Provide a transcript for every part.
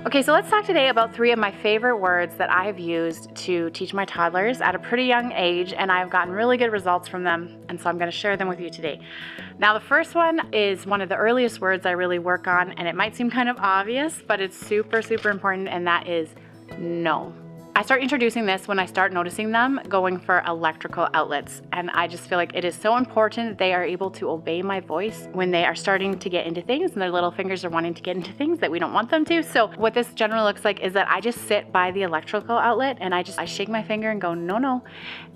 Okay, so let's talk today about 3 of my favorite words that I have used to teach my toddlers at a pretty young age, and I've gotten really good results from them, and so I'm going to share them with you today. Now, the first one is one of the earliest words I really work on, and it might seem kind of obvious, but it's super, super important, and that is no. I start introducing this when I start noticing them going for electrical outlets, and I just feel like it is so important that they are able to obey my voice when they are starting to get into things and their little fingers are wanting to get into things that we don't want them to. So what this generally looks like is that I just sit by the electrical outlet and I shake my finger and go, no, no.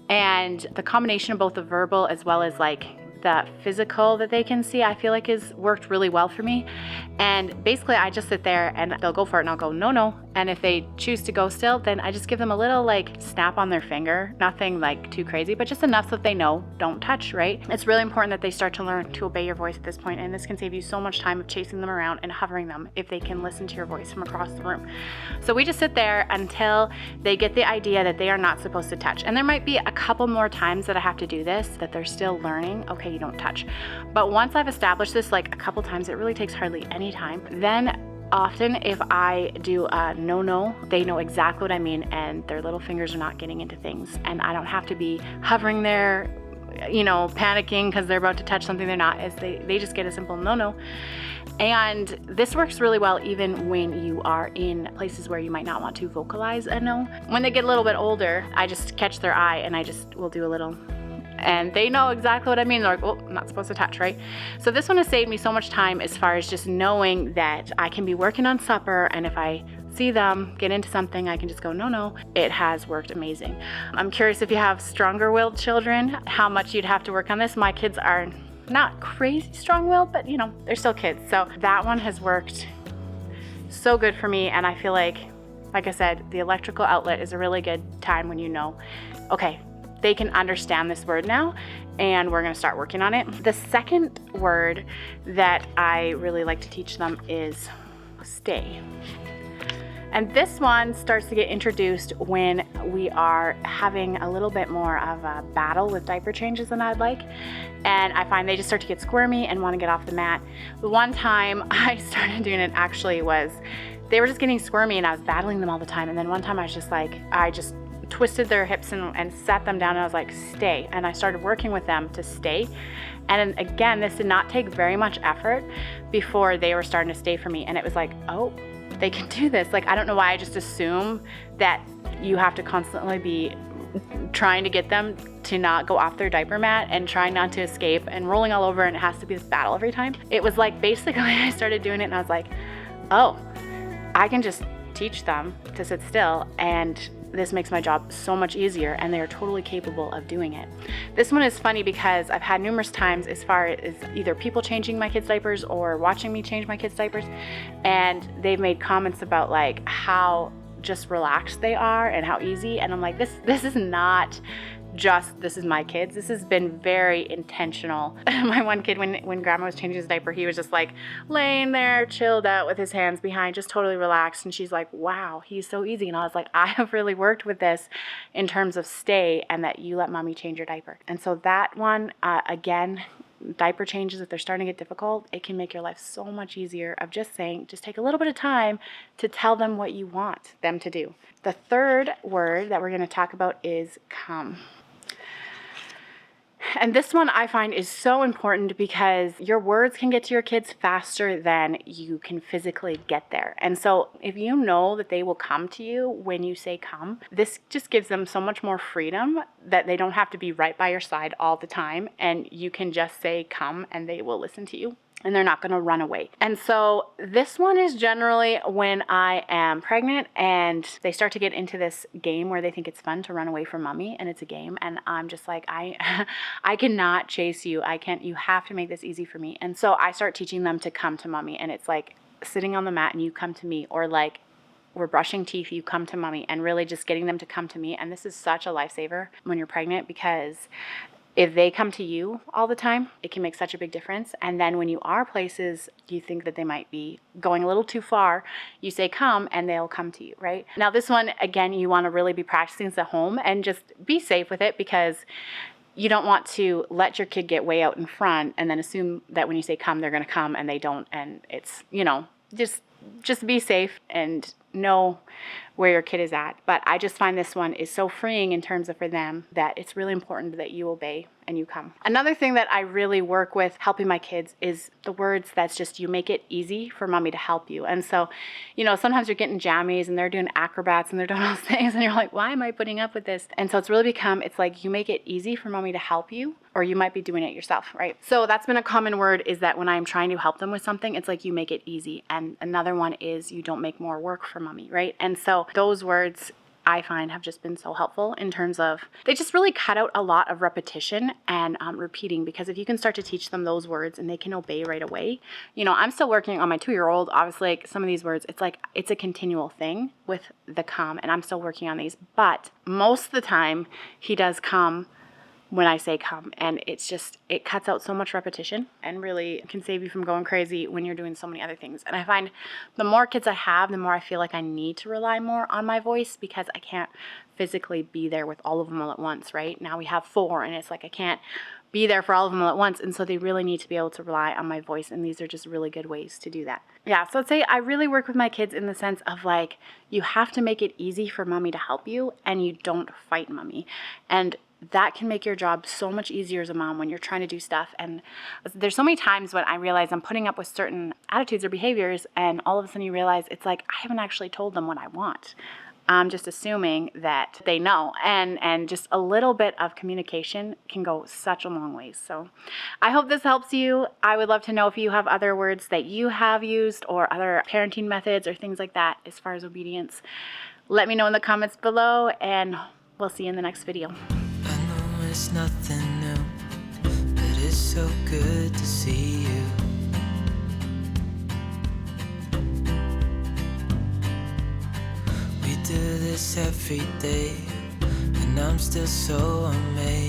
And the combination of both the verbal as well as like the physical that they can see, I feel like has worked really well for me. And basically I just sit there and they'll go for it and I'll go, no, no. And if they choose to go still, then I just give them a little like snap on their finger, nothing like too crazy, but just enough so that they know don't touch, right? It's really important that they start to learn to obey your voice at this point, and this can save you so much time of chasing them around and hovering them if they can listen to your voice from across the room. So we just sit there until they get the idea that they are not supposed to touch. And there might be a couple more times that I have to do this, that they're still learning, okay, you don't touch. But once I've established this like a couple times, it really takes hardly any time. Then often if I do a no, they know exactly what I mean and their little fingers are not getting into things, and I don't have to be hovering there, panicking because they're about to touch something they're not, as they just get a simple no. And this works really well even when you are in places where you might not want to vocalize a no. When they get a little bit older, I just catch their eye and I just will do a little, and they know exactly what I mean. They're like, oh, I'm not supposed to touch, right? So this one has saved me so much time as far as just knowing that I can be working on supper, and if I see them get into something, I can just go, no. It has worked amazing. I'm curious if you have stronger-willed children, how much you'd have to work on this. My kids are not crazy strong-willed, but they're still kids. So that one has worked so good for me, and I feel like I said, the electrical outlet is a really good time when okay, they can understand this word now, and we're going to start working on it. The second word that I really like to teach them is stay. And this one starts to get introduced when we are having a little bit more of a battle with diaper changes than I'd like. And I find they just start to get squirmy and want to get off the mat. The one time I started doing it actually was they were just getting squirmy and I was battling them all the time. And then one time I just twisted their hips and sat them down and I was like, stay. And I started working with them to stay. And again, this did not take very much effort before they were starting to stay for me. And it was like, oh, they can do this. Like, I don't know why I just assume that you have to constantly be trying to get them to not go off their diaper mat and trying not to escape and rolling all over, and it has to be this battle every time. It was like basically I started doing it and I was like, oh, I can just teach them to sit still, and this makes my job so much easier, and they are totally capable of doing it. This one is funny because I've had numerous times as far as either people changing my kids' diapers or watching me change my kids' diapers, and they've made comments about like how just relaxed they are and how easy, and I'm like, this is not just this is my kids. This has been very intentional. My one kid, when grandma was changing his diaper, he was just like laying there chilled out with his hands behind, just totally relaxed, and she's like, wow, he's so easy. And I was like, I have really worked with this in terms of stay and that you let mommy change your diaper. And so that one, again, diaper changes, if they're starting to get difficult, it can make your life so much easier of just saying, just take a little bit of time to tell them what you want them to do. The third word that we're going to talk about is come. And this one I find is so important because your words can get to your kids faster than you can physically get there. And so if you know that they will come to you when you say come, this just gives them so much more freedom that they don't have to be right by your side all the time. And you can just say come and they will listen to you. And they're not going to run away. And so this one is generally when I am pregnant and they start to get into this game where they think it's fun to run away from mommy, and it's a game. And I'm just like, I cannot chase you. You have to make this easy for me. And so I start teaching them to come to mommy, and it's like sitting on the mat and you come to me, or like we're brushing teeth, you come to mommy, and really just getting them to come to me. And this is such a lifesaver when you're pregnant, because if they come to you all the time, it can make such a big difference. And then when you are places you think that they might be going a little too far, you say come and they'll come to you, right? Now this one, again, you want to really be practicing this at home and just be safe with it, because you don't want to let your kid get way out in front and then assume that when you say come, they're going to come, and they don't. And it's, just just be safe and know where your kid is at. But I just find this one is so freeing in terms of for them that it's really important that you obey and you come. Another thing that I really work with helping my kids is the words that's just, you make it easy for mommy to help you. And so, sometimes you're getting jammies and they're doing acrobats and they're doing all those things and you're like, why am I putting up with this? And so it's really become, it's like, you make it easy for mommy to help you, or you might be doing it yourself, right? So that's been a common word, is that when I'm trying to help them with something, it's like, you make it easy. And another one is, you don't make more work for mommy, right? And so those words I find have just been so helpful in terms of, they just really cut out a lot of repetition and repeating, because if you can start to teach them those words and they can obey right away. I'm still working on my 2-year-old. Obviously, like, some of these words, it's like, it's a continual thing with the come, and I'm still working on these, but most of the time he does come when I say come, and it cuts out so much repetition and really can save you from going crazy when you're doing so many other things. And I find the more kids I have, the more I feel like I need to rely more on my voice, because I can't physically be there with all of them all at once, right? Now we have 4, and it's like, I can't be there for all of them all at once, and so they really need to be able to rely on my voice, and these are just really good ways to do that. Yeah, so I'd say I really work with my kids in the sense of, like, you have to make it easy for mommy to help you, and you don't fight mommy. And that can make your job so much easier as a mom when you're trying to do stuff. And there's so many times when I realize I'm putting up with certain attitudes or behaviors, and all of a sudden you realize it's like, I haven't actually told them what I want. I'm just assuming that they know, and just a little bit of communication can go such a long way. So I hope this helps you. I would love to know if you have other words that you have used, or other parenting methods or things like that as far as obedience. Let me know in the comments below, and we'll see you in the next video. It's nothing new, but it's so good to see you. We do this every day, and I'm still so amazed.